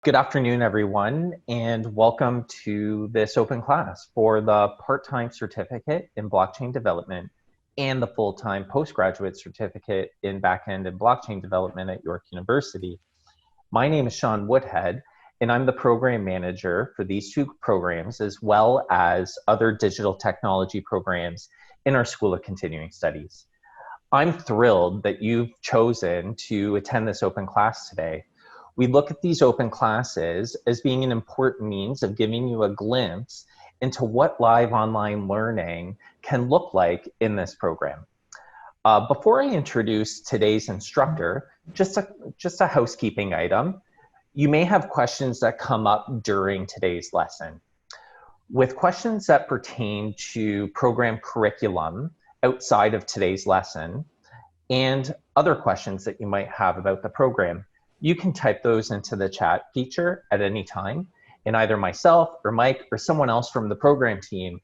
Good afternoon, everyone, and welcome to this open class for the part-time certificate in blockchain development and the full-time postgraduate certificate in backend and blockchain development at York University. My name is Sean Woodhead, and I'm the program manager for these two programs, as well as other digital technology programs in our School of Continuing Studies. I'm thrilled that you've chosen to attend this open class today. We look at these open classes as being an important means of giving you a glimpse into what live online learning can look like in this program. Before I introduce today's instructor, just a housekeeping item. You may have questions that come up during today's lesson. With questions that pertain to program curriculum outside of today's lesson and other questions that you might have about the program, you can type those into the chat feature at any time, and either myself or Mike or someone else from the program team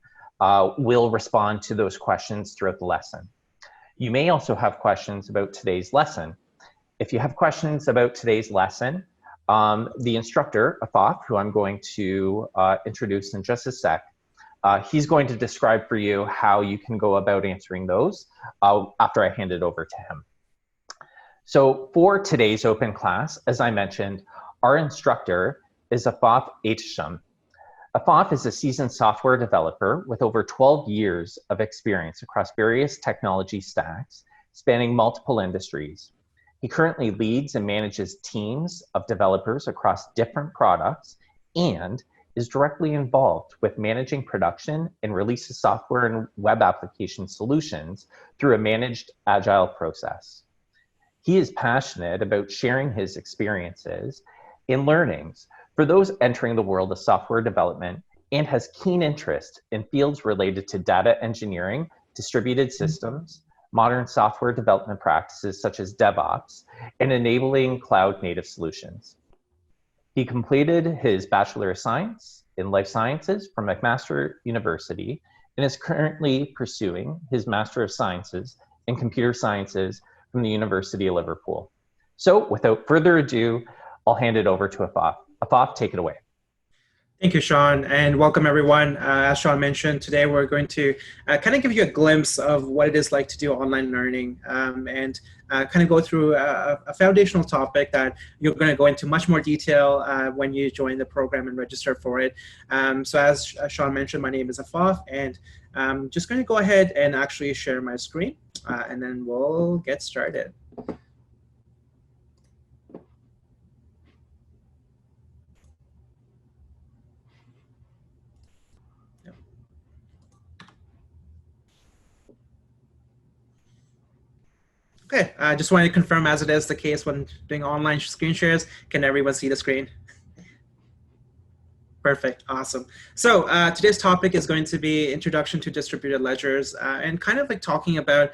will respond to those questions throughout the lesson. You may also have questions about today's lesson. If you have questions about today's lesson, the instructor, Afaf, who I'm going to introduce in just a sec, he's going to describe for you how you can go about answering those after I hand it over to him. So for today's open class, as I mentioned, our instructor is Afaf Etisham. Afaf is a seasoned software developer with over 12 years of experience across various technology stacks, spanning multiple industries. He currently leads and manages teams of developers across different products and is directly involved with managing production and release of software and web application solutions through a managed agile process. He is passionate about sharing his experiences and learnings for those entering the world of software development and has keen interest in fields related to data engineering, distributed systems, modern software development practices such as DevOps, and enabling cloud-native solutions. He completed his Bachelor of Science in Life Sciences from McMaster University and is currently pursuing his Master of Sciences in Computer Sciences from the University of Liverpool. So without further ado, I'll hand it over to Afaf. Afaf, take it away. Thank you, Sean, and welcome everyone. As Sean mentioned, today we're going to kind of give you a glimpse of what it is like to do online learning and kind of go through a foundational topic that you're going to go into much more detail when you join the program and register for it. So as Sean mentioned, my name is Afaf, and I'm just going to go ahead and actually share my screen, and then we'll get started. Okay, I just wanted to confirm, as it is the case when doing online screen shares, can everyone see the screen? Perfect, awesome. So today's topic is going to be Introduction to Distributed Ledgers and kind of like talking about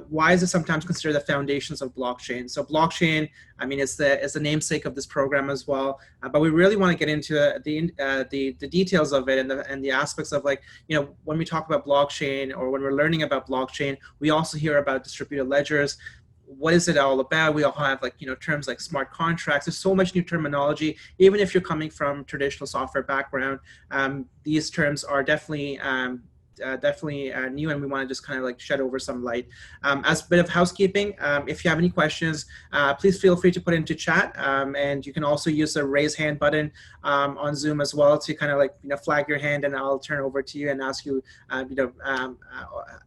why is it sometimes considered the foundations of blockchain. So blockchain, I mean, it's the namesake of this program as well, but we really want to get into the details of it and the aspects of, like, you know, when we talk about blockchain or when we're learning about blockchain, we also hear about distributed ledgers. What is it all about? We all have, like, you know, terms like smart contracts. There's so much new terminology. Even if you're coming from traditional software background, these terms are definitely new, and we want to just kind of like shed over some light. As a bit of housekeeping, if you have any questions, please feel free to put it into chat, and you can also use the raise hand button on Zoom as well to kind of like, you know, flag your hand, and I'll turn over to you and ask you,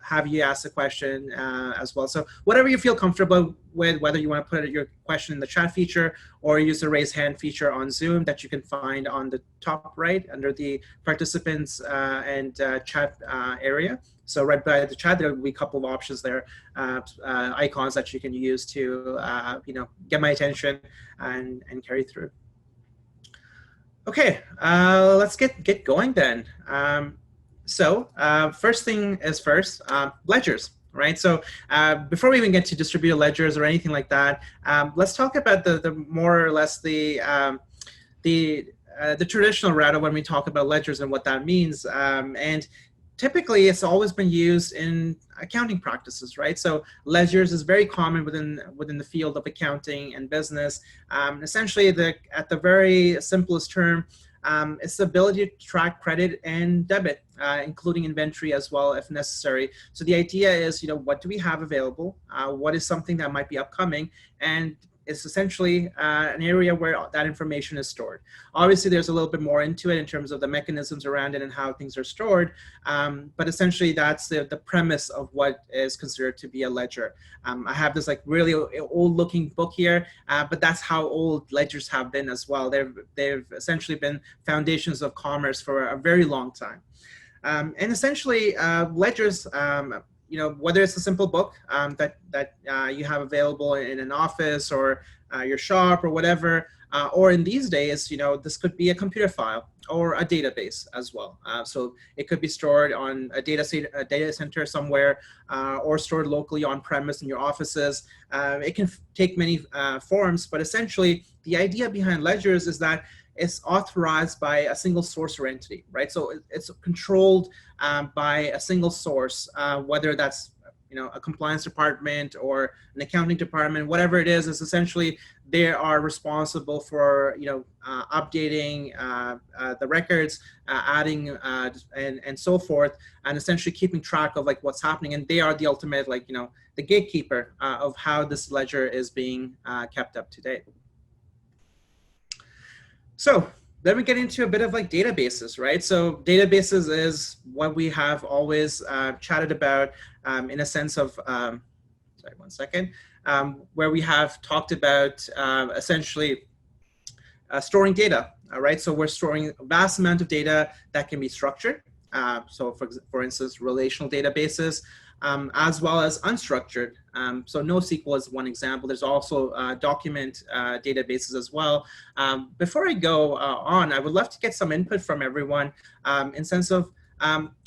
have you ask a question as well. So whatever you feel comfortable with, whether you want to put your question in the chat feature or use the raise hand feature on Zoom that you can find on the top right under the participants and chat area. So right by the chat, there will be a couple of options there, icons that you can use to get my attention and carry through. Okay, let's get going then. So first thing is first, ledgers. Right. So before we even get to distributed ledgers or anything like that, let's talk about the more or less the traditional route of when we talk about ledgers and what that means. And typically it's always been used in accounting practices, right? So ledgers is very common within the field of accounting and business. Essentially, at the very simplest term, it's the ability to track credit and debit, including inventory as well if necessary. So the idea is, what do we have available? What is something that might be upcoming? And it's essentially an area where that information is stored. Obviously, there's a little bit more into it in terms of the mechanisms around it and how things are stored, but essentially that's the premise of what is considered to be a ledger. I have this like really old-looking book here, but that's how old ledgers have been as well. They've essentially been foundations of commerce for a very long time. And essentially, ledgers, whether it's a simple book that you have available in an office or your shop or whatever, or in these days, this could be a computer file or a database as well. So it could be stored on a data center somewhere, or stored locally on premise in your offices. It can take many forms, but essentially the idea behind ledgers is that it's authorized by a single source or entity, right? So it's controlled by a single source, whether that's a compliance department or an accounting department, whatever it is essentially they are responsible for updating the records, adding and so forth, and essentially keeping track of like what's happening. And they are the ultimate the gatekeeper of how this ledger is being kept up to date. So then we get into a bit of like databases, right? So databases is what we have always chatted about in a sense of, sorry, one second, where we have talked about essentially storing data, all right? So we're storing a vast amount of data that can be structured. So for instance, relational databases, as well as unstructured. So NoSQL is one example. There's also document databases as well. Before I go on, I would love to get some input from everyone in sense of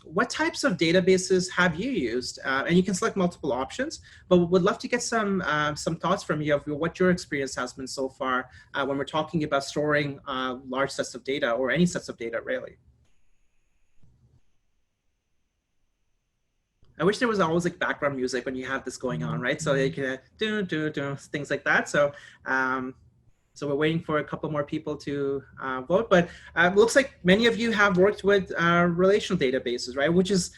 what types of databases have you used? And you can select multiple options, but would love to get some thoughts from you of what your experience has been so far when we're talking about storing large sets of data or any sets of data, really. I wish there was always like background music when you have this going on, right? So you can do things like that. So so we're waiting for a couple more people to vote, but it looks like many of you have worked with relational databases, right? Which is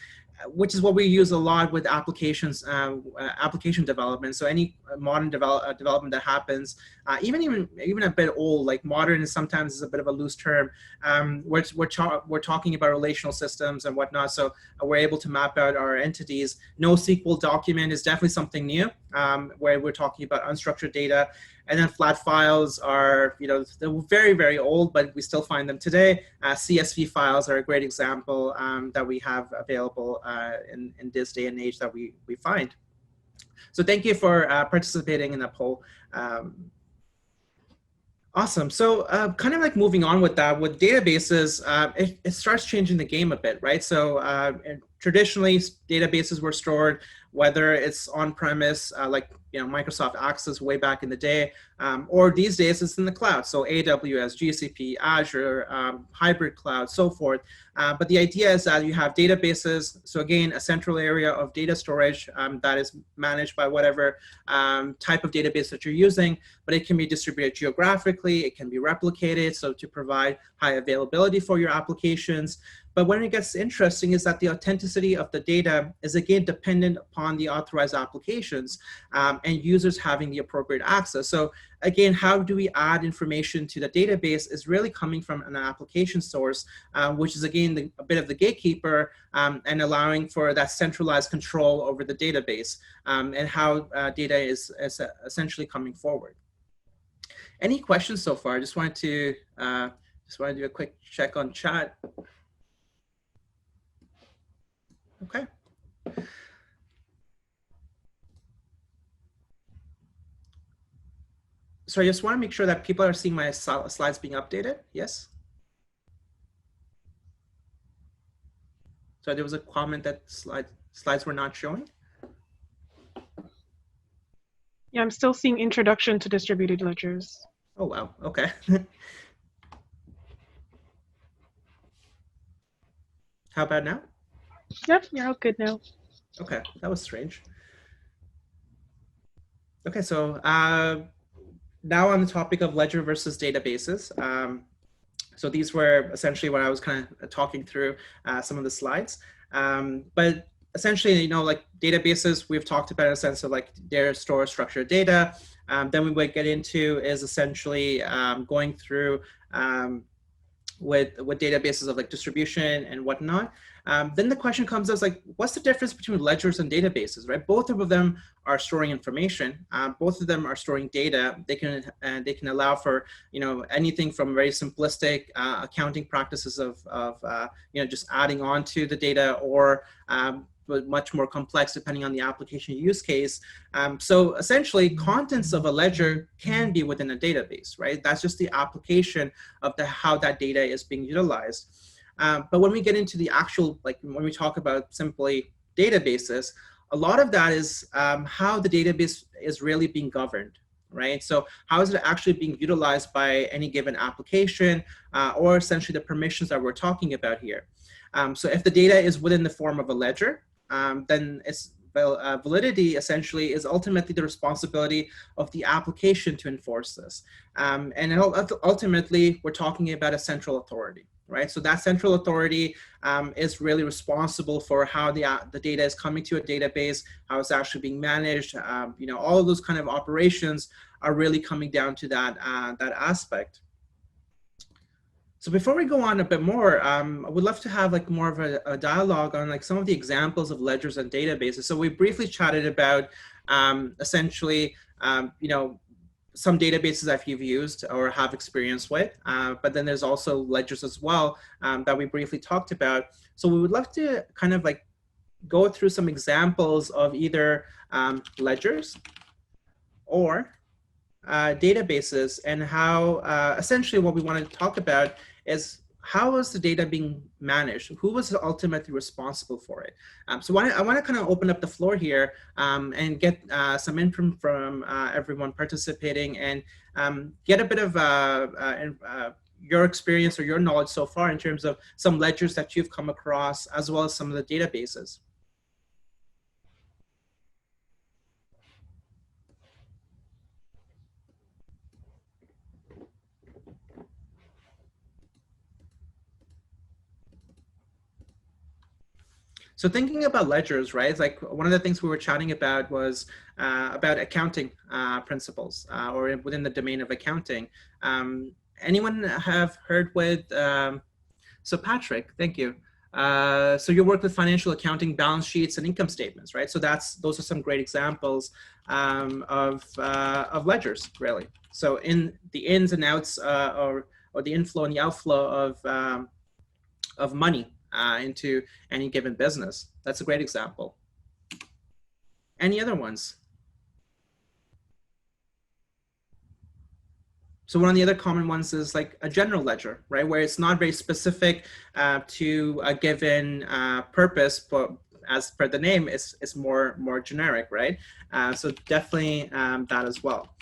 what we use a lot with applications, application development. So any modern development that happens, even a bit old, like modern is sometimes a bit of a loose term. We're talking about relational systems and whatnot. So we're able to map out our entities. NoSQL document is definitely something new, where we're talking about unstructured data. And then flat files are, they're very, very old, but we still find them today. CSV files are a great example that we have available in this day and age that we find. So thank you for participating in that poll. Awesome. So kind of like moving on with that, with databases, it starts changing the game a bit, right? So traditionally, databases were stored, whether it's on-premise, like Microsoft Access way back in the day, or these days it's in the cloud. So AWS, GCP, Azure, hybrid cloud, so forth. But the idea is that you have databases. So again, a central area of data storage that is managed by whatever type of database that you're using, but it can be distributed geographically, it can be replicated, so to provide high availability for your applications. But when it gets interesting is that the authenticity of the data is again dependent upon the authorized applications and users having the appropriate access. So again, how do we add information to the database is really coming from an application source, which is again a bit of the gatekeeper and allowing for that centralized control over the database and how data is essentially coming forward. Any questions so far? I just wanted to do a quick check on chat. Okay. So I just want to make sure that people are seeing my slides being updated. Yes? So there was a comment that slides were not showing. Yeah, I'm still seeing introduction to distributed ledgers. Oh, wow. Okay. How about now? Yep, you're all good now. Okay, that was strange. Okay, so now on the topic of ledger versus databases. So these were essentially what I was kind of talking through some of the slides. But essentially, you know, like databases, we've talked about in a sense of like their store structured data. Then we would get into is essentially going through with databases of like distribution and whatnot. Then the question comes as like, what's the difference between ledgers and databases, right? Both of them are storing information. Both of them are storing data. They can allow for, you know, anything from very simplistic accounting practices of you know, just adding on to the data, or but much more complex depending on the application use case. So essentially, contents of a ledger can be within a database, right? That's just the application of how that data is being utilized. But when we get into the actual, like when we talk about simply databases, a lot of that is how the database is really being governed, right? So how is it actually being utilized by any given application, or essentially the permissions that we're talking about here. So if the data is within the form of a ledger, then it's validity essentially is ultimately the responsibility of the application to enforce this. And ultimately, we're talking about a central authority, right? So that central authority is really responsible for how the data is coming to a database, how it's actually being managed. You know, all of those kind of operations are really coming down to that, that aspect. So before we go on a bit more, I would love to have like more of a dialogue on like some of the examples of ledgers and databases. So we briefly chatted about essentially, you know, some databases that you've used or have experience with, but then there's also ledgers as well that we briefly talked about. So we would love to kind of like go through some examples of either ledgers or databases, and how essentially what we want to talk about is how is the data being managed? Who was ultimately responsible for it? So I want to kind of open up the floor here and get some input from everyone participating, and get a bit of your experience or your knowledge so far in terms of some ledgers that you've come across, as well as some of the databases. So thinking about ledgers, right? It's like one of the things we were chatting about was about accounting principles, or within the domain of accounting. Anyone have heard with, so Patrick, thank you. So you work with financial accounting, balance sheets, and income statements, right? So those are some great examples of ledgers, really. So in the ins and outs, or the inflow and the outflow of money into any given business. That's a great example. Any other ones? So one of the other common ones is like a general ledger, right? Where it's not very specific to a given purpose, but as per the name, it's more generic, right? So definitely that as well.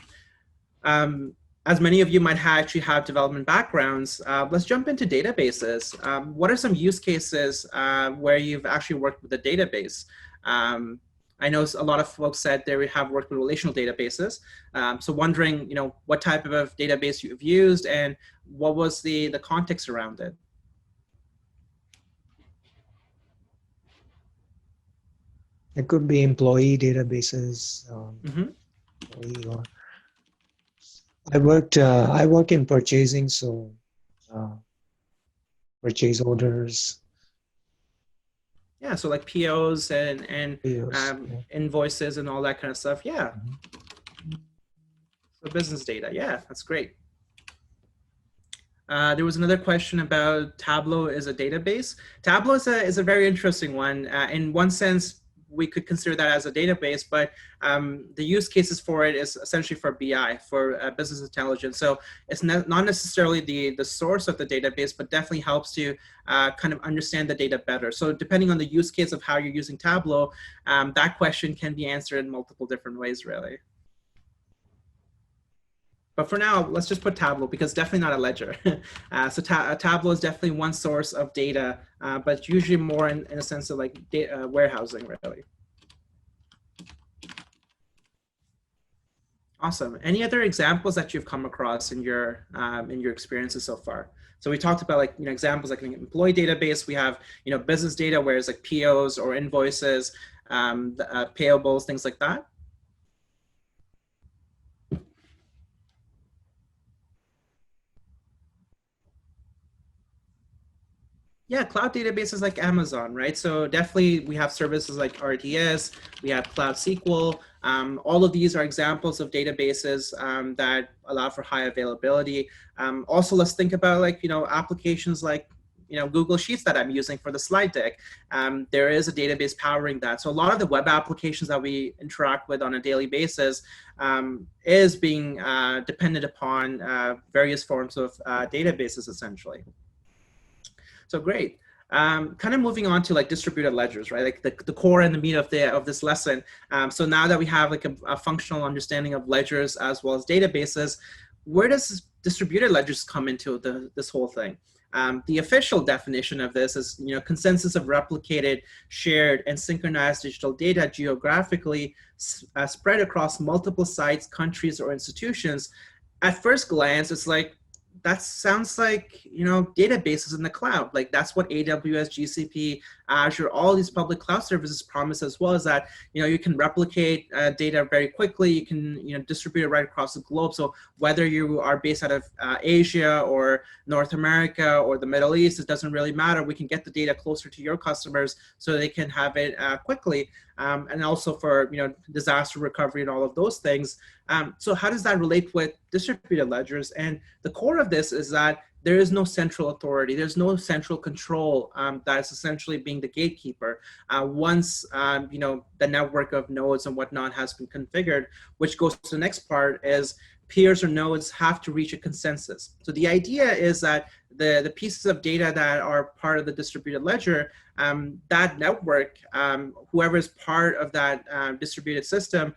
As many of you might actually have development backgrounds, let's jump into databases. What are some use cases where you've actually worked with a database? I know a lot of folks said they have worked with relational databases. So wondering, you know, what type of database you've used and what was the context around it? It could be employee databases, employee, or I work in purchasing, so purchase orders. Yeah, so like POs and POs, yeah. invoices and all that kind of stuff. Yeah. So business data. Yeah, that's great. There was another question about Tableau as a database. Tableau is a very interesting one. In one sense, we could consider that as a database, but the use cases for it is essentially for BI, for business intelligence. So it's not necessarily the source of the database, but definitely helps to kind of understand the data better. So depending on the use case of how you're using Tableau, that question can be answered in multiple different ways, really. But for now, let's just put Tableau because it's definitely not a ledger. So Tableau is definitely one source of data, but usually more in a sense of like data, warehousing, really. Awesome. Any other examples that you've come across in your experiences so far? So we talked about like examples like an employee database. We have business data where it's like POs or invoices, payables, things like that. Yeah, cloud databases like Amazon, right? So definitely we have services like RDS, we have Cloud SQL. All of these are examples of databases that allow for high availability. Also, let's think about like, applications like, Google Sheets that I'm using for the slide deck. There is a database powering that. So a lot of the web applications that we interact with on a daily basis is being dependent upon various forms of databases, essentially. So great. Kind of moving on to like distributed ledgers, right? Like the core and the meat of this lesson. So now that we have like a functional understanding of ledgers as well as databases, where does distributed ledgers come into this whole thing? The official definition of this is, consensus of replicated, shared, and synchronized digital data geographically spread across multiple sites, countries, or institutions. At first glance, it's like, that sounds like, databases in the cloud. Like that's what AWS, GCP, Azure, all these public cloud services promise as well, is that, you can replicate data very quickly. You can, distribute it right across the globe. So whether you are based out of Asia or North America or the Middle East, it doesn't really matter. We can get the data closer to your customers so they can have it quickly. And also for, disaster recovery and all of those things. So how does that relate with distributed ledgers? And the core of this is that there is no central authority. There's no central control that's essentially being the gatekeeper. Once, the network of nodes and whatnot has been configured, which goes to the next part is peers or nodes have to reach a consensus. So the idea is that the pieces of data that are part of the distributed ledger, that network, whoever is part of that distributed system,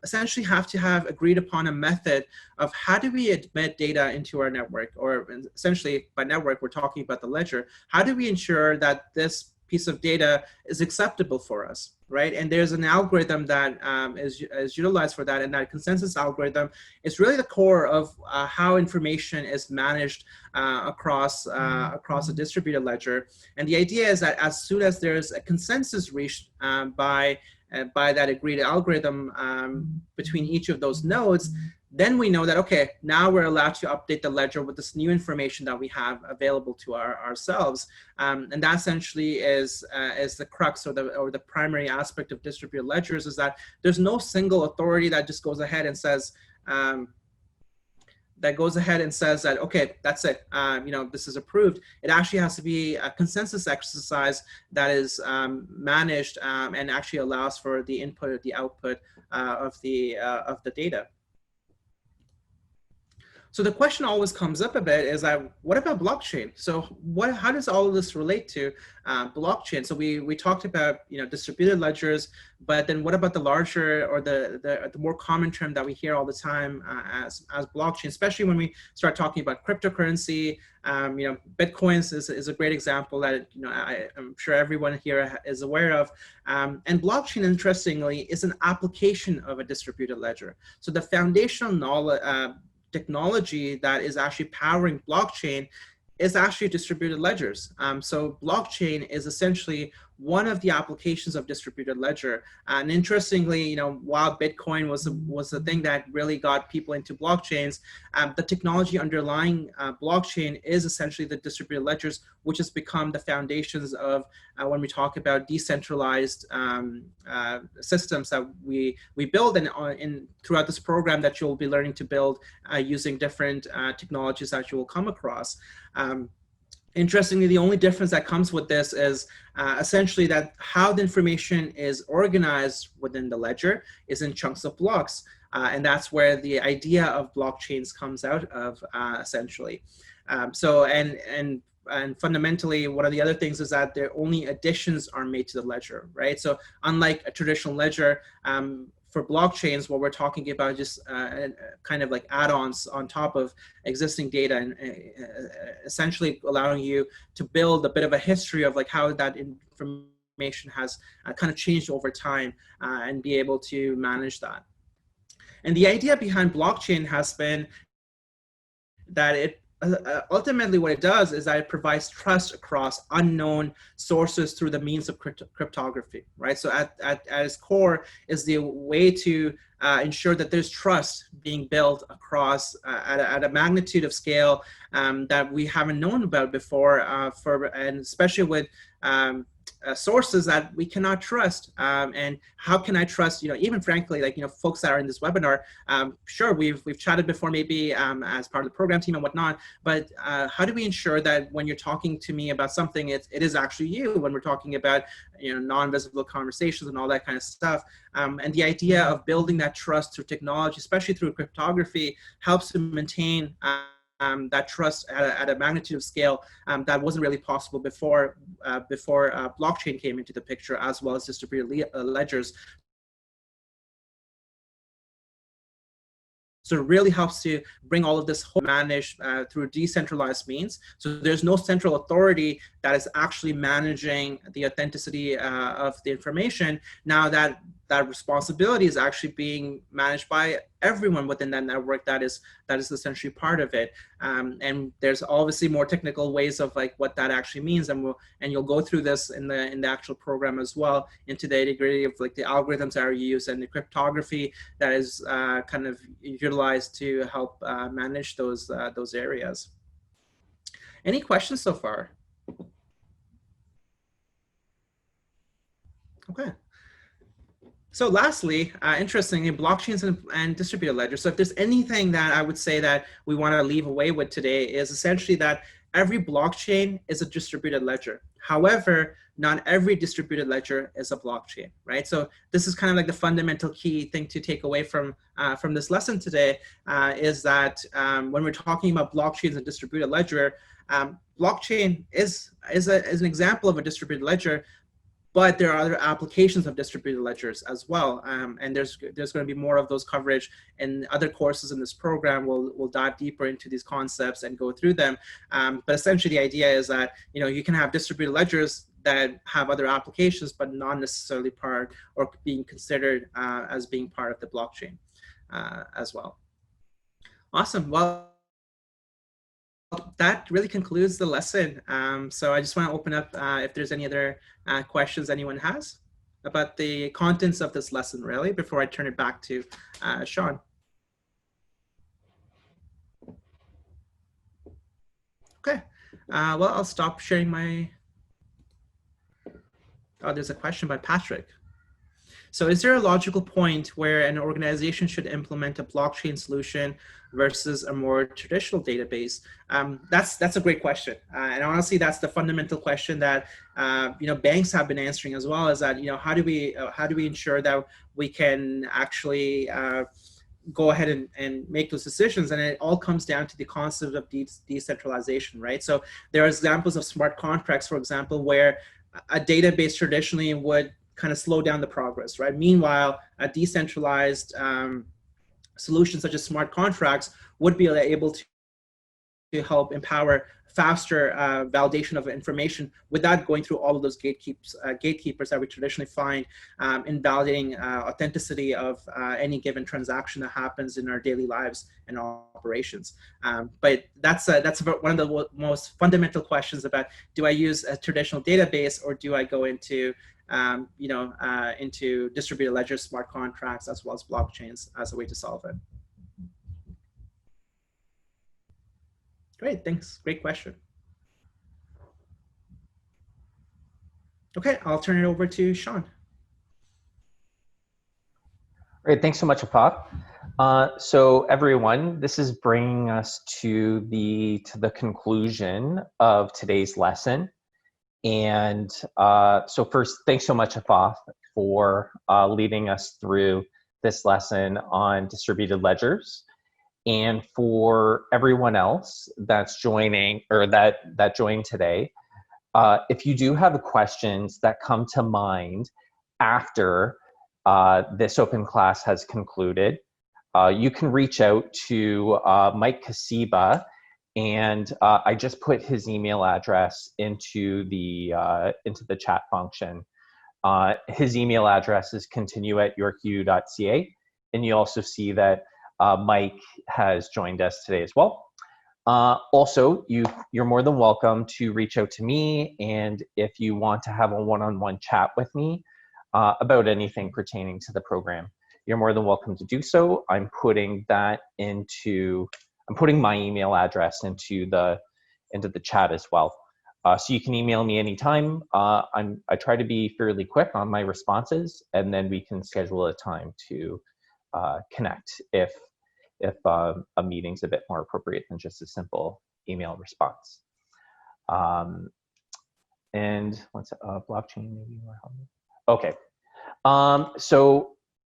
essentially have to have agreed upon a method of how do we admit data into our network, or essentially by network, we're talking about the ledger. How do we ensure that this piece of data is acceptable for us, right? And there's an algorithm that is utilized for that, and that consensus algorithm is really the core of how information is managed across a distributed ledger. And the idea is that as soon as there's a consensus reached by that agreed algorithm between each of those nodes, then we know that, okay, now we're allowed to update the ledger with this new information that we have available to ourselves. And that essentially is the crux or the primary aspect of distributed ledgers, is that there's no single authority that just goes ahead and says, that, okay, that's it, this is approved. It actually has to be a consensus exercise that is managed and actually allows for the input or the output of the data. So the question always comes up a bit is that, what about blockchain? So how does all of this relate to blockchain? So we talked about distributed ledgers, but then what about the larger or the more common term that we hear all the time as blockchain, especially when we start talking about cryptocurrency? Bitcoins is a great example that I'm sure everyone here is aware of. And blockchain, interestingly, is an application of a distributed ledger. So the foundational knowledge, technology that is actually powering blockchain is actually distributed ledgers. So blockchain is essentially one of the applications of distributed ledger. And interestingly, while Bitcoin was the thing that really got people into blockchains, the technology underlying blockchain is essentially the distributed ledgers, which has become the foundations of when we talk about decentralized systems that we build and throughout this program that you'll be learning to build using different technologies that you will come across. Interestingly, the only difference that comes with this is essentially that how the information is organized within the ledger is in chunks of blocks. And that's where the idea of blockchains comes out of, essentially. And fundamentally, one of the other things is that there only additions are made to the ledger, right? So unlike a traditional ledger, for blockchains, what we're talking about just kind of like add-ons on top of existing data, and essentially allowing you to build a bit of a history of like how that information has kind of changed over time, and be able to manage that. And the idea behind blockchain has been that it ultimately what it does is that it provides trust across unknown sources through the means of cryptography, right? So at its core is the way to ensure that there's trust being built across at a magnitude of scale that we haven't known about before, and especially with sources that we cannot trust. And how can I trust, even frankly, like, folks that are in this webinar, sure, we've chatted before, maybe as part of the program team and whatnot, but how do we ensure that when you're talking to me about something, it is actually you, when we're talking about, non-visible conversations and all that kind of stuff. And the idea of building that trust through technology, especially through cryptography, helps to maintain that trust at a magnitude of scale that wasn't really possible before blockchain came into the picture, as well as distributed ledgers. So it really helps to bring all of this managed through decentralized means. So there's no central authority that is actually managing the authenticity of the information. Now that responsibility is actually being managed by everyone within that network that is essentially part of it. And there's obviously more technical ways of like what that actually means, and you'll go through this in the actual program as well, into the nitty-gritty of like the algorithms that are used and the cryptography that is kind of utilized to help manage those areas. Any questions so far? Okay. So lastly, interestingly, blockchains and distributed ledgers. So if there's anything that I would say that we want to leave away with today, is essentially that every blockchain is a distributed ledger. However, not every distributed ledger is a blockchain, right? So this is kind of like the fundamental key thing to take away from this lesson today, is that when we're talking about blockchains and distributed ledger, blockchain is an example of a distributed ledger. But there are other applications of distributed ledgers as well, and there's going to be more of those coverage in other courses in this program. We'll dive deeper into these concepts and go through them. But essentially, the idea is that you can have distributed ledgers that have other applications, but not necessarily part or being considered as being part of the blockchain as well. Awesome. Well, that really concludes the lesson. So I just want to open up if there's any other questions anyone has about the contents of this lesson, really, before I turn it back to Sean. Okay, well, I'll stop sharing my, oh, there's a question by Patrick. So is there a logical point where an organization should implement a blockchain solution versus a more traditional database? That's a great question. And honestly, that's the fundamental question that banks have been answering as well, is that how do we ensure that we can actually go ahead and make those decisions? And it all comes down to the concept of decentralization, right? So there are examples of smart contracts, for example, where a database traditionally would kind of slow down the progress, right? Meanwhile, a decentralized solution such as smart contracts would be able to help empower faster validation of information without going through all of those gatekeepers that we traditionally find in validating authenticity of any given transaction that happens in our daily lives and operations. But that's about one of the most fundamental questions about, do I use a traditional database, or do I go into into distributed ledgers, smart contracts, as well as blockchains as a way to solve it? Great, thanks. Great question. Okay, I'll turn it over to Sean. Great, thanks so much, Afaf. So everyone, this is bringing us to the conclusion of today's lesson. And so first, thanks so much, Afaf, for leading us through this lesson on distributed ledgers. And for everyone else that's joining, or that joined today, if you do have questions that come to mind after this open class has concluded. You can reach out to Mike Kasiba, and I just put his email address into the chat function. His email address is continue@yorku.ca, and you also see that Mike has joined us today as well. Also, you're more than welcome to reach out to me, and if you want to have a one-on-one chat with me about anything pertaining to the program, you're more than welcome to do so. I'm putting my email address into the chat as well. So you can email me anytime. I try to be fairly quick on my responses, and then we can schedule a time to connect if a meeting's a bit more appropriate than just a simple email response. And what's blockchain maybe more helpful? Okay. So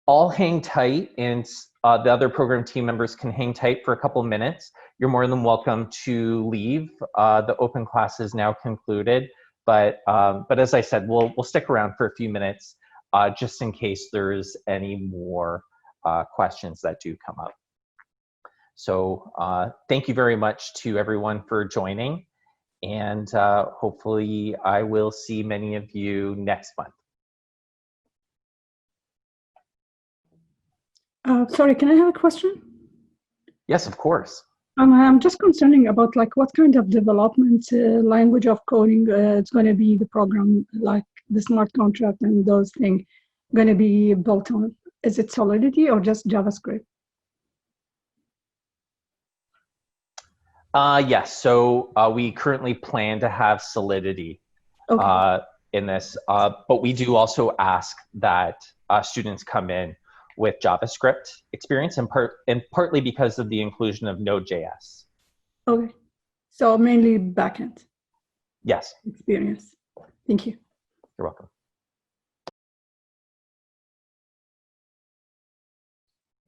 I'll hang tight, and the other program team members can hang tight for a couple minutes. You're more than welcome to leave. The open class is now concluded, but as I said, we'll stick around for a few minutes just in case there's any more questions that do come up. So thank you very much to everyone for joining, and hopefully I will see many of you next month. Sorry, can I have a question? Yes, of course. I'm just concerning about like what kind of development language of coding it's going to be the program, like the smart contract and those things going to be built on. Is it Solidity or just JavaScript? Yes, so we currently plan to have Solidity in this, but we do also ask that students come in with JavaScript experience, and partly because of the inclusion of Node.js. Okay, so mainly backend. Yes. Experience. Thank you. You're welcome.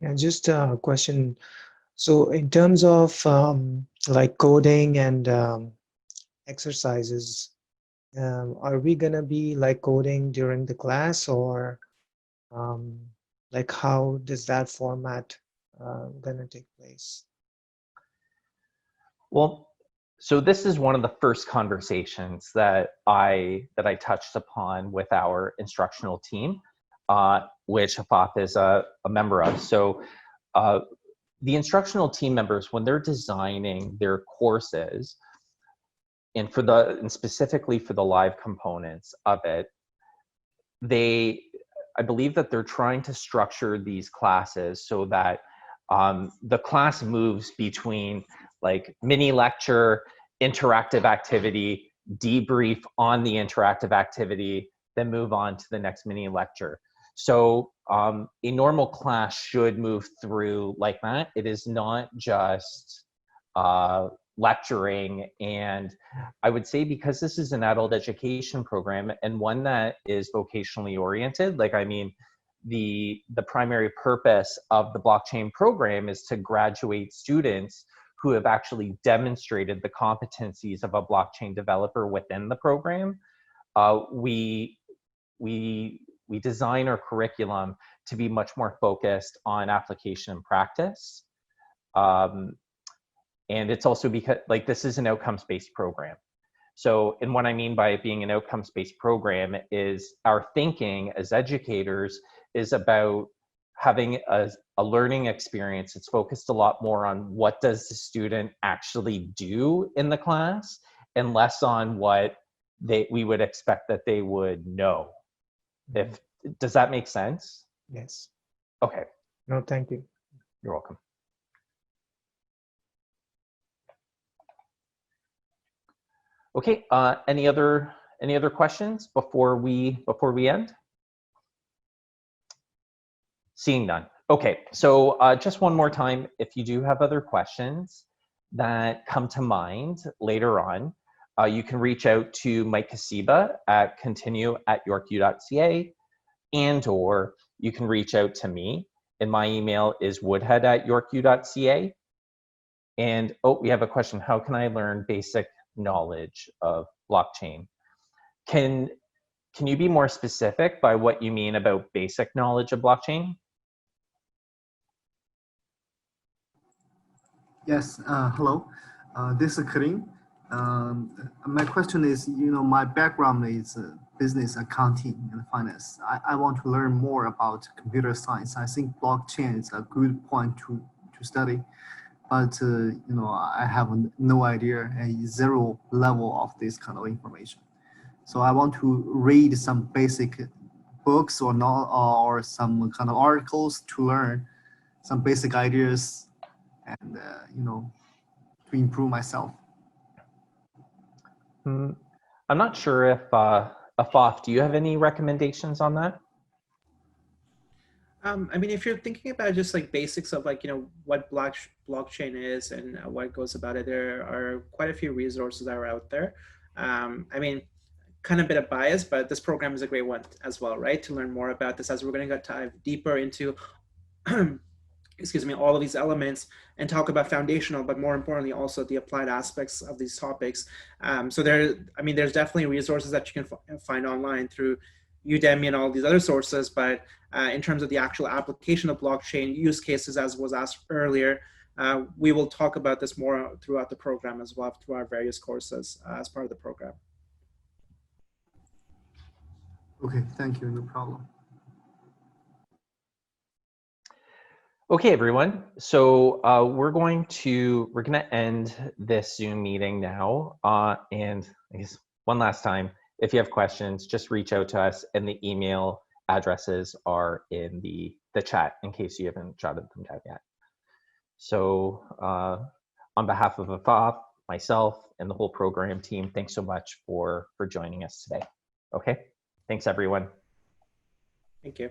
Yeah, just a question. So in terms of like coding and exercises, are we gonna be like coding during the class, or like how does that format gonna take place? Well, so this is one of the first conversations that I touched upon with our instructional team, which Afaf is a member of. So the instructional team members, when they're designing their courses, and specifically for the live components of it, I believe that they're trying to structure these classes so that the class moves between like mini lecture, interactive activity, debrief on the interactive activity, then move on to the next mini lecture. So a normal class should move through like that. It is not just lecturing. And I would say, because this is an adult education program and one that is vocationally oriented, like, I mean, the primary purpose of the blockchain program is to graduate students who have actually demonstrated the competencies of a blockchain developer within the program. We design our curriculum to be much more focused on application and practice. And it's also because, like, this is an outcomes-based program. So, and what I mean by it being an outcomes-based program is our thinking as educators is about having a learning experience. It's focused a lot more on what does the student actually do in the class, and less on what we would expect that they would know. Does that make sense? Yes. Okay. No, thank you. You're welcome. Okay, any other questions before we end? Seeing none. Okay, so just one more time, if you do have other questions that come to mind later on, you can reach out to Mike Kasiba at continue@yorku.ca, and/or you can reach out to me, and my email is woodhead@yorku.ca. And we have a question. How can I learn basic knowledge of blockchain? can you be more specific by what you mean about basic knowledge of blockchain? Yes, hello. This is Karim. My question is, my background is business accounting and finance. I want to learn more about computer science. I think blockchain is a good point to study, but I have no idea, zero level of this kind of information. So I want to read some basic books or not, or some kind of articles to learn some basic ideas and to improve myself. I'm not sure if Afaf, do you have any recommendations on that? I mean, if you're thinking about just like basics of like, what blockchain is and what goes about it, there are quite a few resources that are out there. I mean, kind of a bit of bias, but this program is a great one as well, right? To learn more about this, as we're going to dive deeper into excuse me, all of these elements and talk about foundational, but more importantly, also the applied aspects of these topics. So there's definitely resources that you can find online through Udemy and all these other sources, but in terms of the actual application of blockchain use cases, as was asked earlier, we will talk about this more throughout the program as well, through our various courses as part of the program. Okay, thank you, no problem. Okay, everyone. So we're gonna end this Zoom meeting now. And I guess one last time, if you have questions, just reach out to us, and the email addresses are in the chat in case you haven't jotted them down yet. So on behalf of Afaf, myself, and the whole program team, thanks so much for joining us today. Okay, thanks everyone. Thank you.